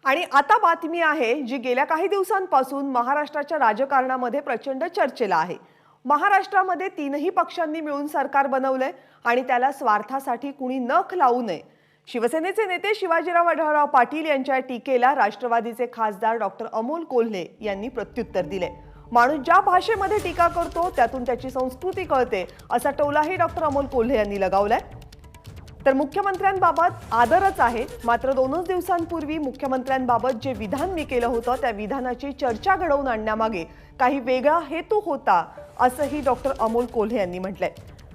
आणि आता बातमी आहे जी गेल्या काही दिवसांपासून महाराष्ट्राच्या राजकारणामध्ये प्रचंड चर्चेला आहे। महाराष्ट्रामध्ये तीनही पक्षांनी मिळून सरकार बनवलंय आणि त्याला स्वार्थासाठी कुणी नख लावू नये। शिवसेनेचे नेते शिवाजीराव आढळराव पाटील यांच्या टीकेला राष्ट्रवादीचे खासदार डॉक्टर अमोल कोल्हे यांनी प्रत्युत्तर दिले। माणूस ज्या भाषेमध्ये टीका करतो त्यातून त्याची संस्कृती कळते असा टोलाही डॉक्टर अमोल कोल्हे यांनी लगावलाय। तर मुख्यमंत्र्यांबाबत आदरच आहे, मात्र 2 दिवसांपूर्वी मुख्यमंत्र्यांबाबत जे विधान मी केलं होतं त्या विधानाची चर्चा घडवून आणण्यामागे काही वेगळा हेतू होता असंही डॉक्टर अमोल कोल्हे यांनी म्हटलंय।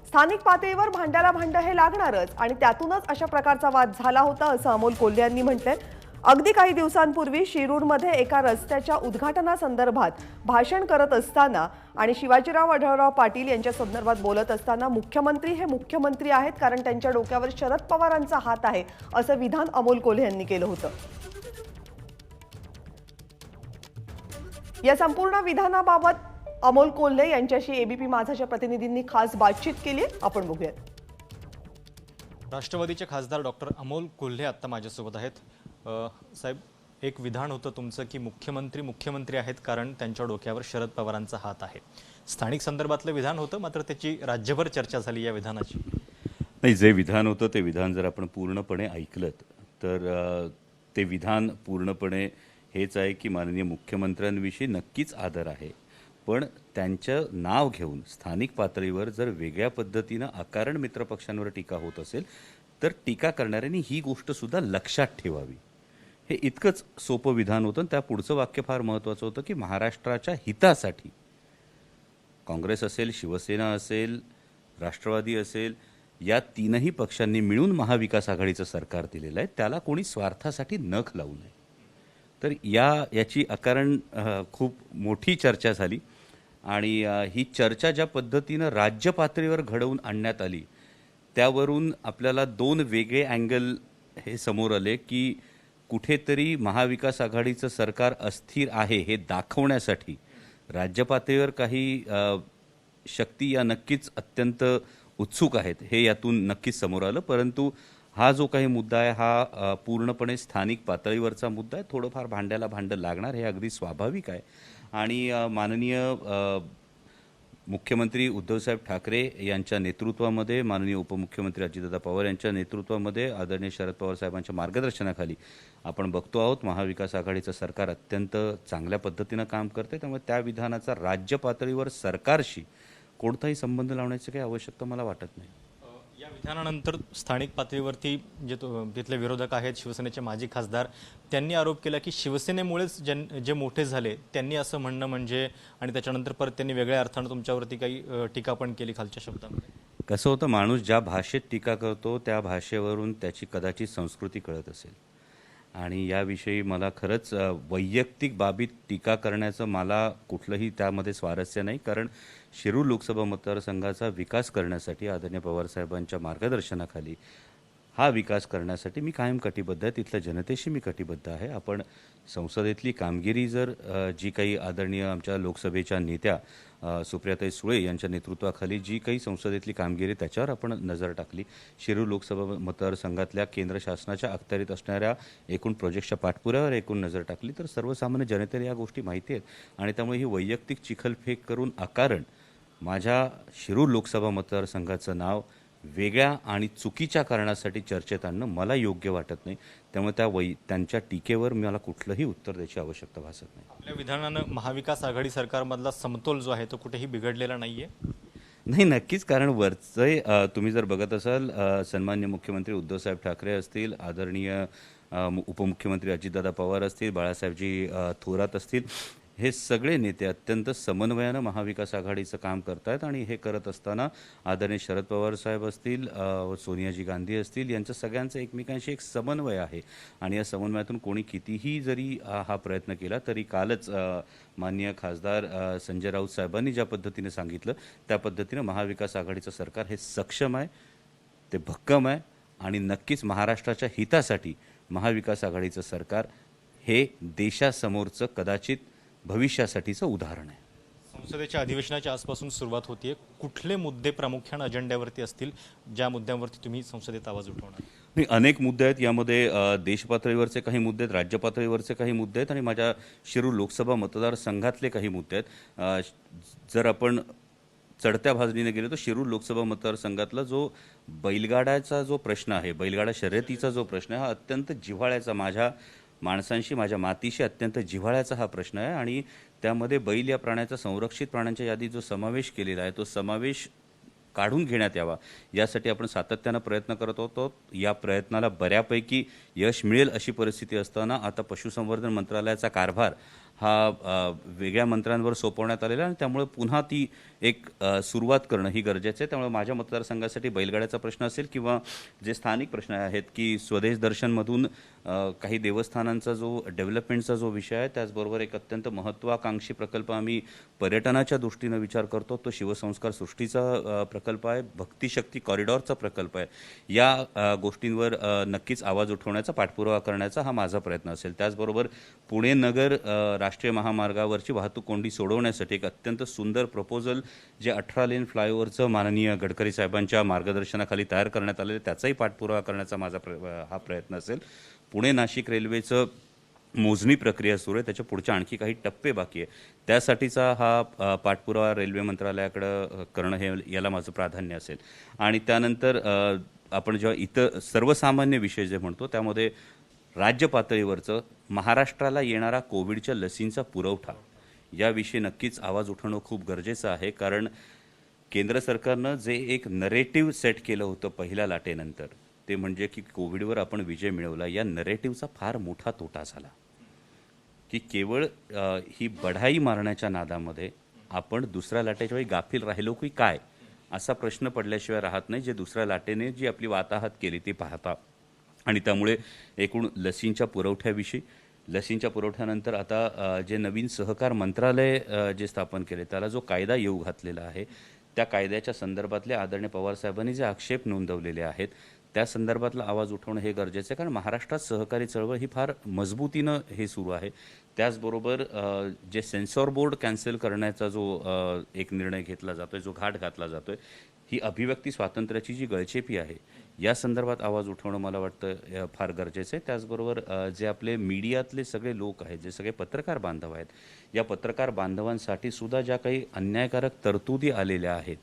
स्थानिक पातळीवर भांड्याला भांडं हे लागणारच आणि त्यातूनच अशा प्रकारचा वाद झाला होता असं अमोल कोल्हे यांनी म्हटलंय। अगदी काही दिवसांपूर्वी शिरूरमध्ये एका रस्त्याच्या उद्घाटनासंदर्भात भाषण करत असताना आणि शिवाजीराव आढळराव पाटील यांच्या संदर्भात बोलत असताना मुख्यमंत्री हे मुख्यमंत्री आहेत कारण त्यांच्या डोक्यावर शरद पवारांचा हात आहे असं विधान अमोल कोल्हे यांनी केलं होतं। या संपूर्ण विधानाबाबत अमोल कोल्हे यांच्याशी एबीपी माझाच्या प्रतिनिधींनी खास बातचीत केली, आपण बघूयात। राष्ट्रवादीचे खासदार डॉक्टर अमोल कोल्हे आता माझ्यासोबत आहेत। साहेब, एक विधान होतं तुमचं की मुख्यमंत्री आहेत कारण त्यांच्या डोक्यावर शरद पवारांचा हात आहे। स्थानिक संदर्भातलं विधान होतं, मात्र त्याची राज्यभर चर्चा झाली या विधानाची। नाही, जे विधान होतं ते विधान जर आपण पूर्णपणे ऐकलं तर ते विधान पूर्णपणे हेच आहे की माननीय मुख्यमंत्र्यांविषयी नक्कीच आदर आहे, पण त्यांचं नाव घेऊन स्थानिक पातळीवर जर वेगळ्या पद्धतीनं अकारण मित्रपक्षांवर टीका होत असेल तर टीका करणाऱ्यांनी ही गोष्ट सुद्धा लक्षात ठेवावी। हे इतकंच सोपं विधान होतं। त्या पुढचं वाक्य फार महत्त्वाचं होतं की महाराष्ट्राच्या हितासाठी काँग्रेस असेल, शिवसेना असेल, राष्ट्रवादी असेल, या तीनही पक्षांनी मिळून महाविकास आघाडीचं सरकार दिलेलं आहे, त्याला कोणी स्वार्थासाठी नख लावू नये। तर याची अकारण खूप मोठी चर्चा झाली आणि ही चर्चा ज्या पद्धतीनं राज्य पातळीवर घडवून आणण्यात आली त्यावरून आपल्याला 2 वेगळे अँगल हे समोर आले की कुठेतरी महाविकास आघाडीचं सरकार अस्थिर आहे हे दाखवण्यासाठी राज्य पातळीवर काही शक्ती या नक्कीच अत्यंत उत्सुक आहेत, हे यातून नक्कीच समोर आलं। परंतु हा जो काही मुद्दा आहे हा पूर्णपणे स्थानिक पातळीवरचा मुद्दा आहे। थोडंफार भांड्याला भांडं लागणार हे अगदी स्वाभाविक आहे आणि माननीय मुख्यमंत्री उद्धवसाहेब ठाकरे यांच्या नेतृत्वामध्ये, माननीय उपमुख्यमंत्री अजितदादा पवार यांच्या नेतृत्वामध्ये, आदरणीय शरद पवार साहेबांच्या मार्गदर्शनाखाली आपण बघतो आहोत महाविकास आघाडीचं सरकार अत्यंत चांगल्या पद्धतीनं काम करते। त्यामुळे त्या विधानाचा राज्य पातळीवर सरकारशी कोणताही संबंध लावण्याची काही आवश्यकता मला वाटत नाही। या विधानानंतर स्थानिक पातळीवरती जे तिथले विरोधक आहेत, शिवसेनेचे माजी खासदार, त्यांनी आरोप केला की शिवसेनेमुळेच जे मोठे झाले त्यांनी असं म्हणणं म्हणजे, आणि त्याच्यानंतर परत त्यांनी वेगळ्या अर्थानं तुमच्यावरती काही टीका पण केली खालच्या शब्दांमध्ये। कसं होतं, माणूस ज्या भाषेत टीका करतो त्या भाषेवरून त्याची कदाचित संस्कृती कळत असेल आणि याविषयी मला खरंच वैयक्तिक बाबीत टीका करण्याचं मला कुठलंही त्यामध्ये स्वारस्य नाही, कारण शिरूर लोकसभा मतदारसंघाचा विकास करण्यासाठी आदरणीय पवारसाहेबांच्या मार्गदर्शनाखाली हा विकास करण्यासाठी मी कायम कटिबद्ध आहे, तिथल्या जनतेशी मी कटिबद्ध आहे। आपण संसदेतली कामगिरी जर जी काही आदरणीय आमच्या लोकसभेच्या नेत्या सुप्रियाताई सुळे यांच्या नेतृत्वाखाली जी काही संसदेतली कामगिरी त्याच्यावर आपण नजर टाकली, शिरूर लोकसभा मतदारसंघातल्या केंद्र शासनाच्या अखत्यारीत असणाऱ्या एकूण प्रोजेक्टच्या पाठपुराव्यावर एकूण नजर टाकली तर सर्वसामान्य जनतेला या गोष्टी माहिती आहेत आणि त्यामुळे ही वैयक्तिक चिखलफेक करून अकारण माझ्या शिरूर लोकसभा मतदारसंघाचं नाव वेगळ्या आणि चुकीच्या कारणासाठी चर्चेत आणणं मला योग्य वाटत नाही। त्यामुळे त्यांच्या टीकेवर मला कुठलंही उत्तर द्यायची आवश्यकता भासत नाही। आपल्या विधानानं महाविकास आघाडी सरकारमधला समतोल जो आहे तो कुठेही बिघडलेला नाहीये। नाही, नक्कीच, कारण वरचे तुम्ही जर बघत असाल सन्माननीय मुख्यमंत्री उद्धवसाहेब ठाकरे असतील, आदरणीय उपमुख्यमंत्री अजितदादा पवार असतील, बाळासाहेबजी थोरात असतील, हे सगळे नेते अत्यंत समन्वयानं महाविकास आघाडीचं काम करत आहेत आणि हे करत असताना आदरणीय शरद पवार साहेब असतील, सोनियाजी गांधी असतील, यांचं सगळ्यांचं एकमेकांशी एक समन्वय आहे आणि या समन्वयातून कोणी कितीही जरी हा प्रयत्न केला तरी कालच माननीय खासदार संजय राऊत साहेबांनी ज्या पद्धतीने सांगितलं त्या पद्धतीनं महाविकास आघाडीचं सरकार हे सक्षम आहे, ते भक्कम आहे आणि नक्कीच महाराष्ट्राच्या हितासाठी महाविकास आघाडीचं सरकार हे देशासमोरचं कदाचित भविष्यासाठीचं उदाहरण आहे। संसदेच्या अधिवेशनाच्या आसपासून सुरुवात होतीये. कुठले मुद्दे प्रामुख्याने अजेंड्यावरती असतील ज्या मुद्द्यांवरती तुम्ही संसदेत आवाज उठवणार? नाही, अनेक मुद्दे आहेत यामध्ये. देश पातळीवरचे काही मुद्दे आहेत, राज्य पातळीवरचे काही मुद्दे आहेत आणि माझ्या शिरूर लोकसभा मतदारसंघातले काही मुद्दे आहेत. जर आपण चढत्या भाजणीने गेलो तर शिरूर लोकसभा मतदारसंघातला जो बैलगाड्याचा जो प्रश्न आहे, बैलगाडा शर्यतीचा जो प्रश्न आहे, हा अत्यंत जिव्हाळ्याचा, माझ्या माणसांशी, माझ्या मातीशी अत्यंत जिव्हाळ्याचा हा प्रश्न आहे. आणि त्यामध्ये बैल या प्राण्याचा संरक्षित प्राण्यांच्या यादीत जो समावेश केलेला आहे तो समावेश काढून घेण्यात यावा यासाठी आपण सातत्यानं प्रयत्न करत होतो. या प्रयत्नाला बऱ्यापैकी यश मिळेल अशी परिस्थिती असताना आता पशुसंवर्धन मंत्रालयाचा कारभार हा वेगळ्या मंत्र्यांवर सोपवण्यात आलेला आहे आणि त्यामुळे पुन्हा ती एक सुरुवात करणं ही गरजेचं आहे. त्यामुळे माझ्या मतदारसंघासाठी बैलगाड्याचा प्रश्न असेल किंवा जे स्थानिक प्रश्न आहेत की स्वदेश दर्शनमधून काही देवस्थानांचा जो डेव्हलपमेंटचा जो विषय आहे, त्याचबरोबर एक अत्यंत महत्त्वाकांक्षी प्रकल्प आम्ही पर्यटनाच्या दृष्टीनं विचार करतो, तो शिवसंस्कार सृष्टीचा प्रकल्प आहे, भक्तिशक्ती कॉरिडॉरचा प्रकल्प आहे. या गोष्टींवर नक्कीच आवाज उठवण्याचा, पाठपुरावा करण्याचा हा माझा प्रयत्न असेल. त्याचबरोबर पुणे नगर राष्ट्रीय महामार्गावरची वाहतूक कोंडी सोडवण्यासाठी एक अत्यंत सुंदर प्रपोजल जे 18 लेन फ्लायओव्हरचं माननीय गडकरी साहेबांच्या मार्गदर्शनाखाली तयार करण्यात आलेलं, त्याचाही पाठपुरावा करण्याचा माझा हा प्रयत्न असेल. पुणे नाशिक रेल्वेचं मोजणी प्रक्रिया सुरू आहे, त्याच्या पुढच्या आणखी काही टप्पे बाकी आहे, त्यासाठीचा हा पाठपुरावा रेल्वे मंत्रालयाकडं करणं हे याला माझं प्राधान्य असेल. आणि त्यानंतर आपण जेव्हा इतर सर्वसामान्य विषय जे म्हणतो त्यामध्ये राज्य पातळीवरचं महाराष्ट्राला येणारा कोविडच्या लसींचा पुरवठा याविषयी नक्कीच आवाज उठवणं खूप गरजेचं आहे. कारण केंद्र सरकारनं जे एक नरेटिव्ह सेट केलं होतं पहिल्या लाटेनंतर, ते म्हणजे की कोविडवर आपण विजय मिळवला, या नरेटिव्हचा फार मोठा तोटा झाला. की केवळ ही बढाई मारण्याच्या नादामध्ये आपण दुसऱ्या लाटेच्या वेळी गाफील राहिलो की काय असा प्रश्न पडल्याशिवाय राहत नाही, जे दुसऱ्या लाटेने जी आपली वाताहत केली ती पाहता. आणि त्यामुळे एकूण लसींच्या पुरवठ्यानंतर आता जे नवीन सहकार मंत्रालय जे स्थापन केले, त्याला जो कायदा येऊ घातलेला आहे, त्या कायद्याच्या संदर्भातले आदरणीय पवारसाहेबांनी जे आक्षेप नोंदवलेले आहेत त्या संदर्भातला आवाज उठवणं हे गरजेचं आहे. कारण महाराष्ट्रात सहकारी चळवळ ही फार मजबूतीनं हे सुरू आहे. त्याचबरोबर जे सेन्सॉर बोर्ड कॅन्सल करण्याचा जो एक निर्णय घेतला जातोय, जो घाट घातला जातोय, ही अभिव्यक्ती स्वातंत्र्याची जी गळचेपी आहे या संदर्भात आवाज उठवणं मला वाटतं फार गरजेचं आहे. त्याचबरोबर जे आपले मीडियातले सगळे लोक आहेत, जे सगळे पत्रकार बांधव आहेत, या पत्रकार बांधवांसाठी सुद्धा ज्या काही अन्यायकारक तरतुदी आलेल्या आहेत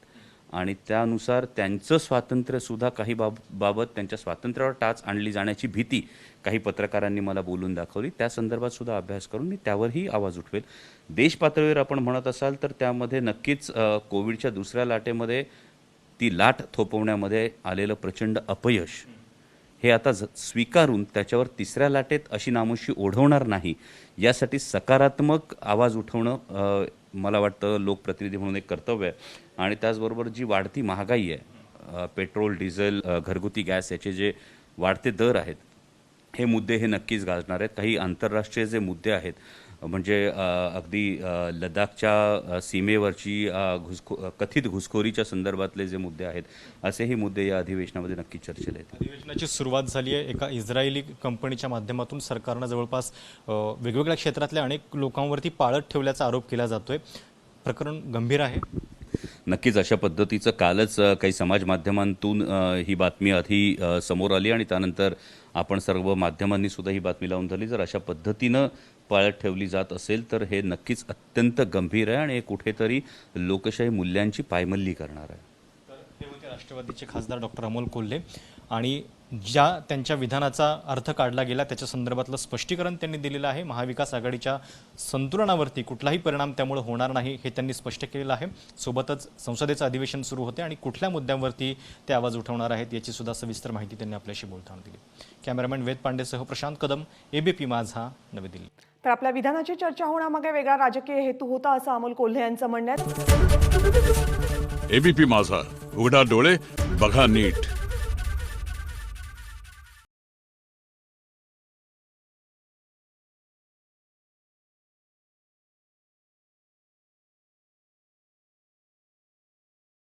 आणि त्यानुसार त्यांचं स्वातंत्र्यसुद्धा काही बाबत त्यांच्या स्वातंत्र्यावर टाच आणली जाण्याची भीती काही पत्रकारांनी मला बोलून दाखवली, त्या संदर्भात सुद्धा अभ्यास करून मी त्यावरही आवाज उठवेल. देश पातळीवर आपण म्हणत असाल तर त्यामध्ये नक्कीच कोविडच्या दुसऱ्या लाटेमध्ये ती लाट थोपवण्यामध्ये आलेलं प्रचंड अपयश हे आता स्वीकारून त्याच्यावर तिसऱ्या लाटेत अशी नामोशी ओढवणार नाही यासाठी सकारात्मक आवाज उठवणं मला वाटतं लोकप्रतिनिधी म्हणून एक कर्तव्य आहे. आणि त्याचबरोबर जी वाढती महागाई आहे, पेट्रोल, डिझेल, घरगुती गॅस याचे जे वाढते दर आहेत, हे मुद्दे हे नक्कीच गाजणार आहेत. काही आंतरराष्ट्रीय जे मुद्दे आहेत, म्हणजे अगदी लडाखच्या सीमेवरची कथित घुसखोरीच्या संदर्भातले जे मुद्दे आहेत, असेही मुद्दे या अधिवेशनामध्ये नक्की चर्चेला येतात. अधिवेशनाची सुरुवात झाली आहे. एका इस्रायली कंपनीच्या माध्यमातून सरकारनं जवळपास वेगवेगळ्या क्षेत्रातल्या अनेक लोकांवरती पाळत ठेवल्याचा आरोप केला जातोय. प्रकरण गंभीर आहे. नक्कीच अशा पद्धतीचं कालच काही समाज माध्यमांतून ही बातमी आधी समोर आली आणि त्यानंतर आपण सर्व माध्यमांनी सुद्धा ही बातमी लावून धरली. जर अशा पद्धतीनं पाळत ठेवली जात असेल तर हे नक्कीच अत्यंत गंभीर आहे आणि कुठेतरी लोकशाही मूल्यांची पायमल्ली करणार आहे. हे होते राष्ट्रवादीचे खासदार डॉक्टर अमोल कोल्हे आणि ज्या त्यांच्या विधानाचा अर्थ काढला गेला त्याच्या संदर्भातलं स्पष्टीकरण त्यांनी दिलेलं आहे. महाविकास आघाडीच्या संतुलनावरती कुठलाही परिणाम त्यामुळे होणार नाही हे त्यांनी स्पष्ट केलेलं आहे. सोबतच संसदेचं अधिवेशन सुरू होते आणि कुठल्या मुद्द्यांवरती ते आवाज उठवणार आहेत याची सुद्धा सविस्तर माहिती त्यांनी आपल्याशी बोलताना दिली. कॅमेरामॅन वेद पांडेसह प्रशांत कदम, ABP माझा, नवी दिल्ली. तर आपल्या विधानाची चर्चा होण्यामागे वेगळा राजकीय हेतू होता असं अमोल कोल्हे यांचं म्हणणं आहे. ABP माझा, उघडा डोळे बघा नीट.